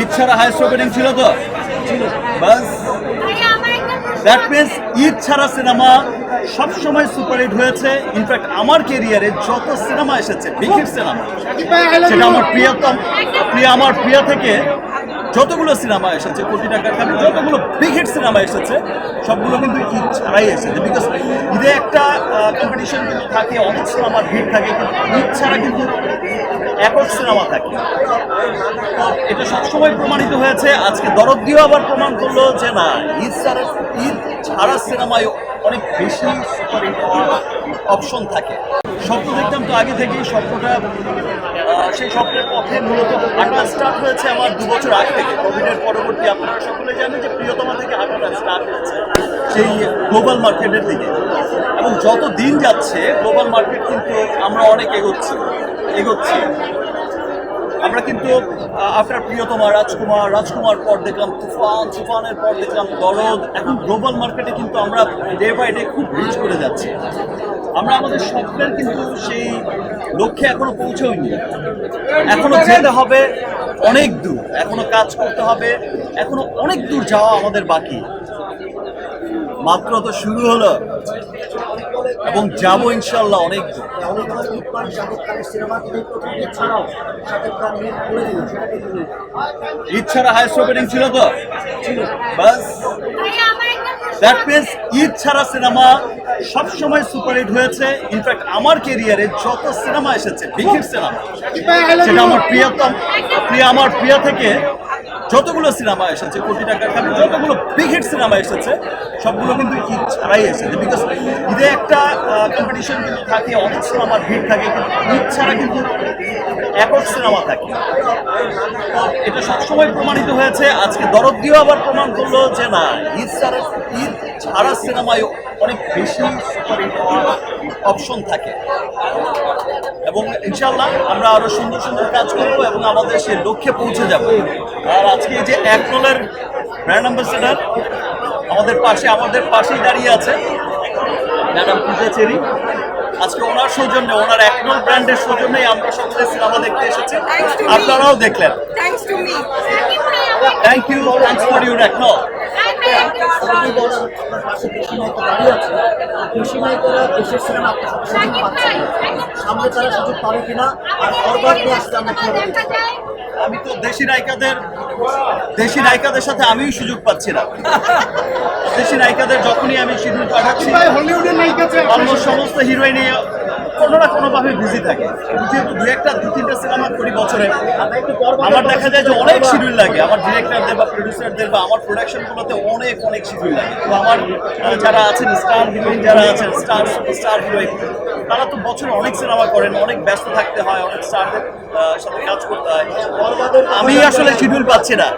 ঈদ ছাড়া highest opening ছিল তো বাস দ্যাট মিনস ঈদ ছাড়া সিনেমা সবসময় সুপারহিট হয়েছে। ইনফ্যাক্ট আমার ক্যারিয়ারে যত সিনেমা এসেছে বিগ হিট সিনেমা, সেটা আমার আমার প্রিয়া থেকে যতগুলো সিনেমা এসেছে, কোটি টাকার খালি যতগুলো বিগ হিট সিনেমা এসেছে সবগুলো কিন্তু ঈদ ছাড়াই এসেছে। বিকজ ঈদে একটা কম্পিটিশন কিন্তু থাকে, অনেক সিনেমার ভিড় থাকে, কিন্তু ঈদ ছাড়া কিন্তু একক সিনেমা থাকে। তো এটা সবসময় প্রমাণিত হয়েছে। আজকে দরদ দিয়েও আবার প্রমাণ করলো যে না, ঈদ ছাড়া সিনেমায় অনেক বেশি সুপারহিট হওয়ার অপশন থাকে। স্বপ্ন দেখতাম তো আগে থেকেই, স্বপ্নটা সেই স্বপ্নের পথে মূলত হাঁটা স্টার্ট হয়েছে আমার 2 বছর আগে থেকে। কোভিডের পরবর্তী আপনারা সকলে জানেন যে প্রিয়তমা থেকে হাঁটাটা স্টার্ট হয়েছে সেই গ্লোবাল মার্কেটের দিকে, এবং যত দিন যাচ্ছে গ্লোবাল মার্কেট কিন্তু আমরা অনেক এগোচ্ছি। আমরা কিন্তু আফটার প্রিয়তমা, রাজকুমার পর দেখলাম তুফানের পর দেখলাম দরদ। এখন গ্লোবাল মার্কেটে কিন্তু আমরা ডে বাই ডে খুব রিচ করে যাচ্ছি। আমরা আমাদের স্বপ্নের কিন্তু সেই লক্ষ্যে এখনো পৌঁছইনি, এখনো যেতে হবে অনেক দূর, এখনো কাজ করতে হবে, এখনো অনেক দূর যাওয়া আমাদের বাকি। মাত্র তো শুরু হলো এবং যাবো ইনশাল্লাহ অনেক দূর। ঈদ ছাড়া হাইস্ট ওপেনিং ছিল তো বাস দ্যাট মিনস ঈদ ছাড়া সিনেমা সবসময় সুপারহিট হয়েছে। ইনফ্যাক্ট আমার ক্যারিয়ারে যত সিনেমা এসেছে বিগ হিট সিনেমা, সেটা আমার প্রিয়া থেকে যতগুলো সিনেমা এসেছে, কোটি টাকার খালি যতগুলো বিগ হিট সিনেমা এসেছে সবগুলো কিন্তু ঈদ ছাড়াই এসেছে। বিকজ ঈদে একটা কম্পিটিশন কিন্তু থাকে, অনেক সিনেমার ভিড় থাকে, কিন্তু ঈদ ছাড়া কিন্তু একক সিনেমা থাকে। তো এটা সবসময় প্রমাণিত হয়েছে। আজকে দরদ দিয়েও আবার প্রমাণ করলো যে না, ঈদ ছাড়া সিনেমায় অনেক বেশি সুপারহিট হওয়ার অপশন থাকে। এবং ইনশাল্লাহ আমরা আরো সুন্দর সুন্দর কাজ করবো এবং আমাদের সেই লক্ষ্যে পৌঁছে যাব। আর আজকে এই যে একনলের ব্র্যান্ড অ্যাম্বাসেডর আমাদের পাশেই দাঁড়িয়ে আছে ম্যাডাম পূজা চেরি। আজকে ওনার সৌজন্যে, ওনার একনল ব্র্যান্ডের সৌজন্যেই আমরা সকলে সিনেমা দেখতে এসেছি, আপনারাও দেখলেন। থ্যাংক ইউ ফর ইউর একনল। আমি তো দেশি নায়িকাদের সাথে আমিও সুযোগ পাচ্ছি না। দেশি নায়িকাদের যখনই আমি শিডিউল পাঠাচ্ছি, অলমোস্ট সমস্ত হিরোইনই কোনো না কোনোভাবে বিজি থাকে। যেহেতু দু তিনটা সিনেমা করি বছরে, আমার দেখা যায় যে অনেক শিডিউল লাগে। আমার ডিরেক্টরদের বা প্রডিউসারদের বা আমার প্রোডাকশনগুলোতে অনেক শিডিউল লাগে। তো আমার যারা আছেন স্টার হিরোইন, যারা আছেন স্টার হিরোইন, তারা তো বছরে অনেক সিনেমা করেন, অনেক ব্যস্ত থাকতে হয়, অনেক স্টারদের সাথে কাজ করতে হয়। আমি আসলে শিডিউল পাচ্ছি না।